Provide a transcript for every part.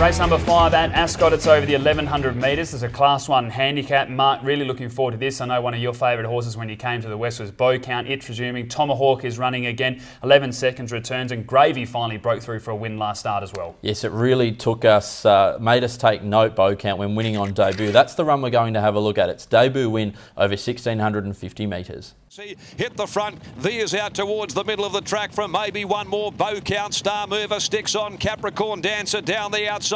Race number 5 at Ascot. It's over the 1100 metres. There's a Class 1 handicap. Mark, really looking forward to this. I know one of your favourite horses when you came to the West was BEAUCOUNT. It presuming TOMOHAWK is running again. 11 seconds returns, and Gravy finally broke through for a win last start as well. Yes, it really took us, made us take note, BEAUCOUNT, when winning on debut. That's the run we're going to have a look at. Its debut win over 1650 metres. Hit the front, veers out towards the middle of the track from maybe one more. BEAUCOUNT, Star Mover sticks on. Capricorn Dancer down the outside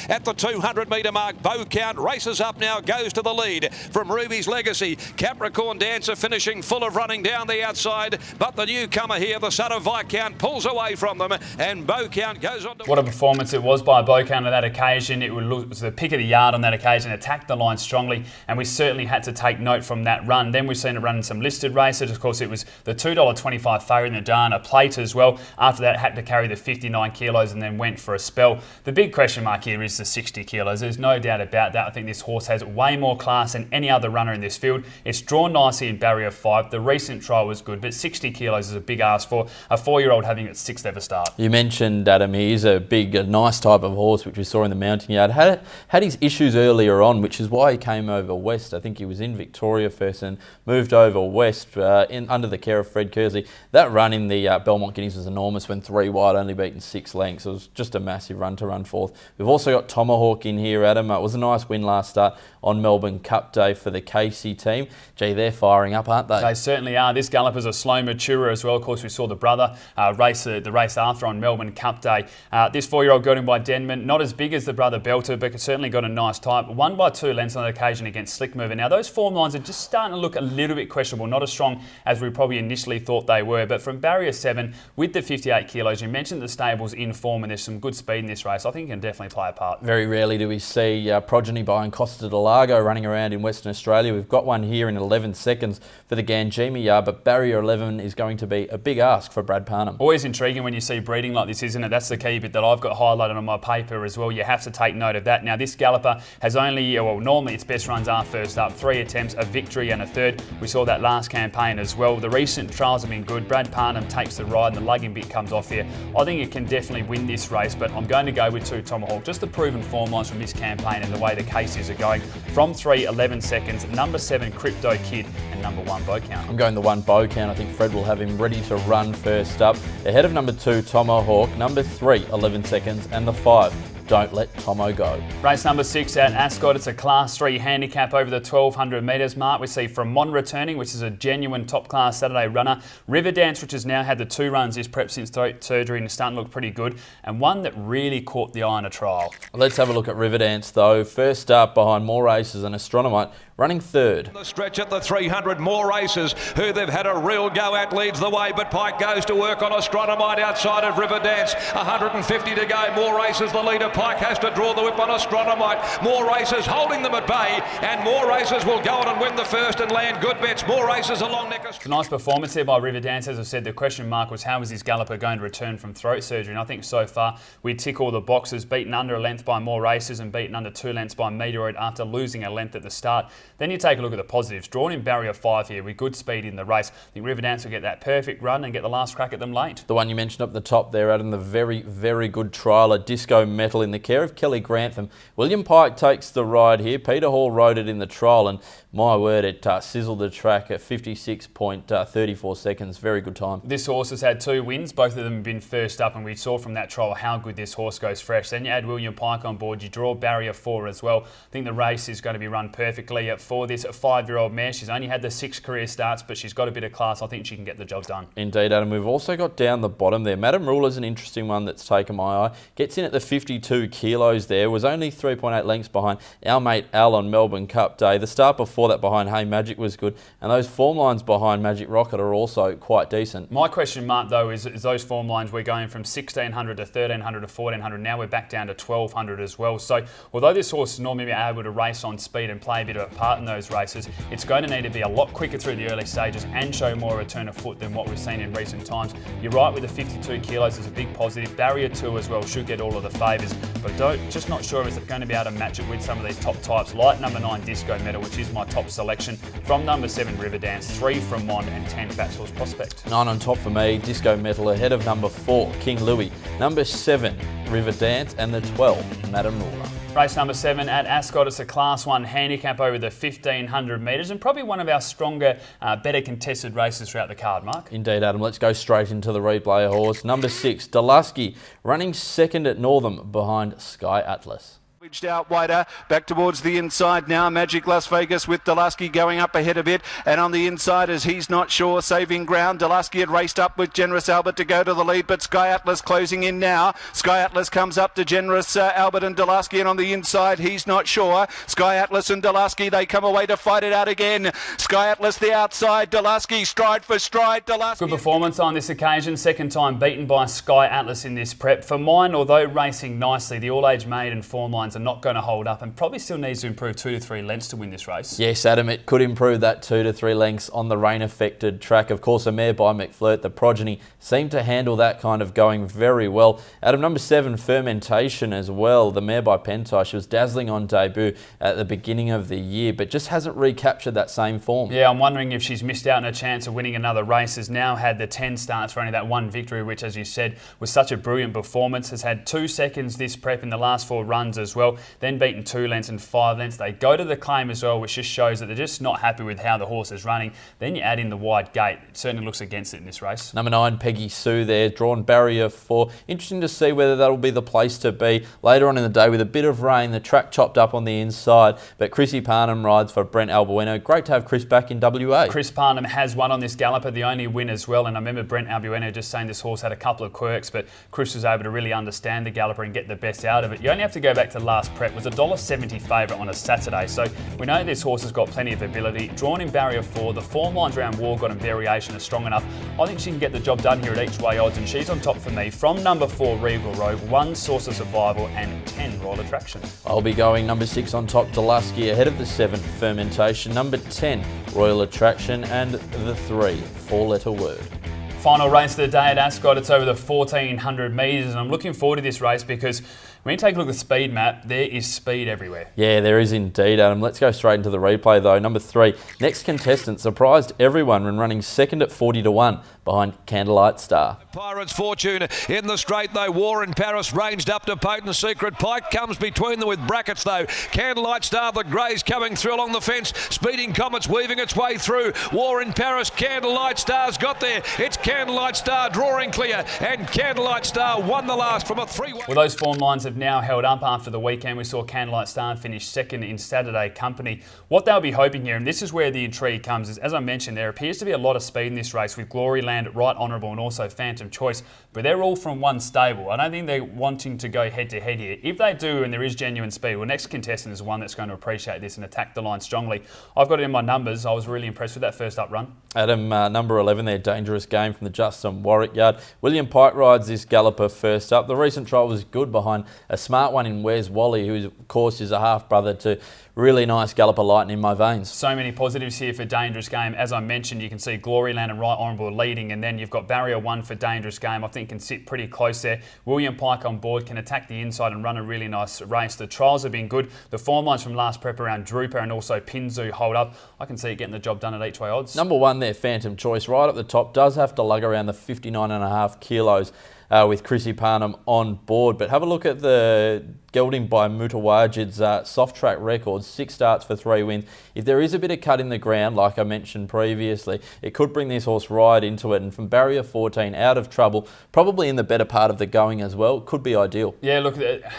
at the 200 metre mark. BEAUCOUNT races up now, goes to the lead from Ruby's Legacy. Capricorn Dancer finishing full of running down the outside, but the newcomer here, the son of Viscount, pulls away from them, and BEAUCOUNT goes on to... What a performance it was by BEAUCOUNT on that occasion. It was the pick of the yard on that occasion, attacked the line strongly, and we certainly had to take note from that run. Then we've seen it run in some listed races. Of course, it was the $2.25 favourite in the Dana Plate as well. After that, had to carry the 59 kilos and then went for a spell. The big question mark here is the 60 kilos. There's no doubt about that. I think this horse has way more class than any other runner in this field. It's drawn nicely in barrier 5. The recent trial was good, but 60 kilos is a big ask for a 4-year-old having its 6th ever start. You mentioned, Adam, he's a big, nice type of horse, which we saw in the Mountain Yard. Had his issues earlier on, which is why he came over west. I think he was in Victoria first and moved over west under the care of Fred Kersley. That run in the Belmont Guineas was enormous when 3 wide, only beaten 6 lengths. It was just a massive run to run fourth. We've also got TOMOHAWK in here, Adam. It was a nice win last start on Melbourne Cup Day for the Casey team. Gee, they're firing up, aren't they? They certainly are. This galloper's a slow maturer as well. Of course, we saw the brother race the race after on Melbourne Cup Day. This 4-year-old got him by Denman. Not as big as the brother Belter, but certainly got a nice type. Won by 2 lengths on that occasion against Slick Mover. Now, those form lines are just starting to look a little bit questionable. Not as strong as we probably initially thought they were. But from barrier 7 with the 58 kilos, you mentioned the stable's in form and there's some good speed in this race. I think it can definitely play a part. Very rarely do we see progeny behind Costa del Lago running around in Western Australia. We've got one here in 11 seconds for the Ganjima Yard, but barrier 11 is going to be a big ask for Brad Parnham. Always intriguing when you see breeding like this, isn't it? That's the key bit that I've got highlighted on my paper as well. You have to take note of that. Now, this galloper has only, well, normally its best runs are first up. 3 attempts, a victory and a third. We saw that last campaign as well. The recent trials have been good. Brad Parnham takes the ride and the lugging bit comes off here. I think it can definitely win this race, but I'm going to go with 2 TOMOHAWK. Just the proven form lines from this campaign and the way the cases are going. From 3, 11 seconds, number 7 KRYPTO Kid, and number 1 BEAUCOUNT. I'm going the 1 BEAUCOUNT. I think Fred will have him ready to run first up. Ahead of number 2 TOMOHAWK, number 3 11 seconds, and the 5 Don't Let Tomo Go. Race number 6 at Ascot. It's a Class 3 handicap over the 1200 metres mark. We see FREMOND returning, which is a genuine top-class Saturday runner. Riverdance, which has now had the 2 runs this prep since throat surgery and is starting to look pretty good. And one that really caught the eye in a trial. Let's have a look at Riverdance, though. First up behind More Races and Astronomite, running 3rd. The stretch at the 300, More Races, who they've had a real go at, leads the way, but Pike goes to work on Astronomite outside of Riverdance. 150 to go. More Races the leader. Pike has to draw the whip on Astronomite. More Races holding them at bay, and More Races will go on and win the first and land good bets. More Races along neck. It's a nice performance here by Riverdance. As I said, the question mark was how was this galloper going to return from throat surgery, and I think so far we tick all the boxes. Beaten under a length by More Races and beaten under 2 lengths by Meteoroid after losing a length at the start. Then you take a look at the positives. Drawn in barrier 5 here with good speed in the race. I think Riverdance will get that perfect run and get the last crack at them late. The one you mentioned up the top there, Adam, the very, very good trialer, Disco Metal, in the care of Kelly Grantham. William Pike takes the ride here. Peter Hall rode it in the trial, and my word, it sizzled the track at 56.34 seconds. Very good time. This horse has had 2 wins. Both of them have been first up, and we saw from that trial how good this horse goes fresh. Then you add William Pike on board. You draw barrier 4 as well. I think the race is going to be run perfectly for this 5-year-old mare. She's only had the 6 career starts, but she's got a bit of class. I think she can get the job done. Indeed, Adam. We've also got down the bottom there. Madam Ruler's an interesting one that's taken my eye. Gets in at the 52 kilos there. Was only 3.8 lengths behind our mate Al on Melbourne Cup Day. The start before that behind Hey Magic was good, and those form lines behind Magic Rocket are also quite decent. My question mark though is those form lines, we're going from 1600 to 1300 to 1400. Now we're back down to 1200 as well. So although this horse is normally able to race on speed and play a bit of a part in those races, it's going to need to be a lot quicker through the early stages and show more return of foot than what we've seen in recent times. You're right with the 52 kilos is a big positive. Barrier 2 as well should get all of the favours, but just not sure if it's going to be able to match it with some of these top types like number 9 Disco Metal, which is my top selection. From number 7 Riverdance, 3 FREMOND and 10 Bachelor's Prospect. 9 on top for me, Disco Metal ahead of number 4 King Louie, number 7, River Dance, and the 12, Madam Ruler. Race number 7 at Ascot. It's a Class 1 handicap over the 1500 metres and probably one of our stronger, better contested races throughout the card, Mark. Indeed, Adam. Let's go straight into the replay horse. Number 6, DANSKTER, running second at Northam behind Sky Atlas. Out wider, back towards the inside now. Magic Las Vegas with DANSKTER going up ahead of it, and on the inside as he's not sure, saving ground. DANSKTER had raced up with Generous Albert to go to the lead, but Sky Atlas closing in now. Sky Atlas comes up to Generous Albert and DANSKTER, and on the inside he's not sure. Sky Atlas and DANSKTER, they come away to fight it out again. Sky Atlas the outside, DANSKTER stride for stride. DANSKTER. Good performance on this occasion, second time beaten by Sky Atlas in this prep. For mine, although racing nicely, the all-age maiden form lines are not going to hold up and probably still needs to improve 2 to 3 lengths to win this race. Yes, Adam, it could improve that 2 to 3 lengths on the rain-affected track. Of course, a mare by McFlirt, the progeny, seemed to handle that kind of going very well. Adam, number 7, Fermentation as well, the mare by Pentai. She was dazzling on debut at the beginning of the year, but just hasn't recaptured that same form. Yeah, I'm wondering if she's missed out on a chance of winning another race. Has now had the 10 starts for only that one victory, which, as you said, was such a brilliant performance. Has had 2 seconds this prep in the last 4 runs as well. Then beaten 2 lengths and 5 lengths. They go to the claim as well, which just shows that they're just not happy with how the horse is running. Then you add in the wide gate. It certainly looks against it in this race. Number 9, Peggy Sue there, drawn barrier 4. Interesting to see whether that'll be the place to be later on in the day with a bit of rain, the track chopped up on the inside. But Chrissy Parnham rides for Brent Albueno. Great to have Chris back in WA. Chris Parnham has won on this galloper, the only win as well. And I remember Brent Albueno just saying this horse had a couple of quirks, but Chris was able to really understand the galloper and get the best out of it. You only have to go back to last prep. It was $1.70 favourite on a Saturday, so we know this horse has got plenty of ability. Drawn in barrier 4, the form lines around Wargot and Variation are strong enough. I think she can get the job done here at each way odds, and she's on top for me from number 4, Regal Rogue, 1 Source of Survival and 10 Royal Attraction. I'll be going number 6 on top, DANSKTER, ahead of the 7, Fermentation, number 10, Royal Attraction, and the 3, 4-letter word. Final race of the day at Ascot. It's over the 1400 metres, and I'm looking forward to this race because when you take a look at the speed map, there is speed everywhere. Yeah, there is indeed, Adam. Let's go straight into the replay though. Number 3, next contestant, surprised everyone when running second at 40 to 1 behind Candlelight Star. Pirate's Fortune in the straight though. War in Paris ranged up to Potent Secret. Pike comes between them with brackets though. Candlelight Star, the greys coming through along the fence. Speeding Comet's weaving its way through. War in Paris, Candlelight Star's got there. It's Candlelight Star drawing clear, and Candlelight Star won the last from a 3-1. Well, those form lines have now held up after the weekend. We saw Candlelight Star finish second in Saturday Company. What they'll be hoping here, and this is where the intrigue comes, is as I mentioned, there appears to be a lot of speed in this race with Gloryland, Right Honourable and also Phantom Choice, but they're all from one stable. I don't think they're wanting to go head to head here. If they do and there is genuine speed, well, next contestant is one that's going to appreciate this and attack the line strongly. I've got it in my numbers. I was really impressed with that first up run. Adam, number 11 there, Dangerous Game from the Justin Warwick yard. William Pike rides this galloper first up. The recent trial was good behind a smart one in Where's Wally, who of course is a half-brother to really nice galloper Lightning in my veins. So many positives here for Dangerous Game. As I mentioned, you can see Gloryland and Right Honourable leading, and then you've got barrier 1 for Dangerous Game. I think can sit pretty close there. William Pike on board, can attack the inside and run a really nice race. The trials have been good. The form lines from last prep around Drooper and also Pinzu hold up. I can see it getting the job done at each way odds. Number 1 there, Phantom Choice, right up the top, does have to lug around the 59.5 kilos with Chrissy Parnham on board. But have a look at the gelding by Mutawajid's soft track record, 6 starts for 3 wins. If there is a bit of cut in the ground, like I mentioned previously, it could bring this horse right into it. And from barrier 14, out of trouble, probably in the better part of the going as well, could be ideal. Yeah, look,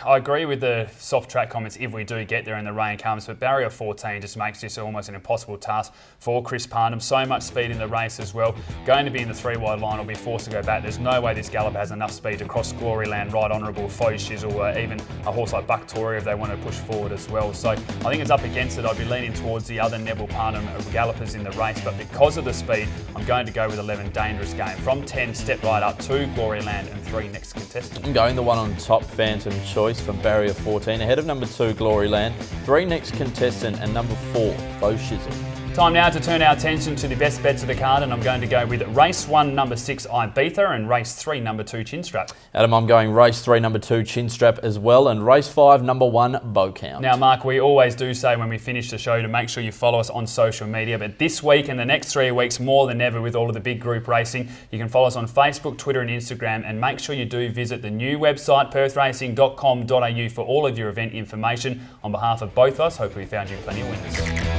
I agree with the soft track comments if we do get there and the rain comes, but barrier 14 just makes this almost an impossible task for Chris Parnham. So much speed in the race as well. Going to be in the 3-wide line, will be forced to go back. There's no way this gallop has enough speed to cross Gloryland, Right Honourable, Faux Shizzle, or even a horse like BUCKTORIO if they want to push forward as well. So I think it's up against it. I'd be leaning towards the other Neville Parnham gallopers in the race, but because of the speed, I'm going to go with 11 Dangerous Game. From 10, step right up, 2 Gloryland and 3 next contestant. I'm going the one on top, Phantom Choice from barrier 14, ahead of number 2 Gloryland, 3 next contestant, and number 4 Faux Shizzle. Time now to turn our attention to the best bets of the card, and I'm going to go with race 1, number 6, Ibiza, and race 3, number 2, Chinstrap. Adam, I'm going race 3, number 2, Chinstrap as well, and race 5, number 1, BEAUCOUNT. Now, Mark, we always do say when we finish the show to make sure you follow us on social media, but this week and the next 3 weeks, more than ever with all of the big group racing, you can follow us on Facebook, Twitter and Instagram, and make sure you do visit the new website, perthracing.com.au, for all of your event information. On behalf of both of us, hopefully we found you plenty of winners.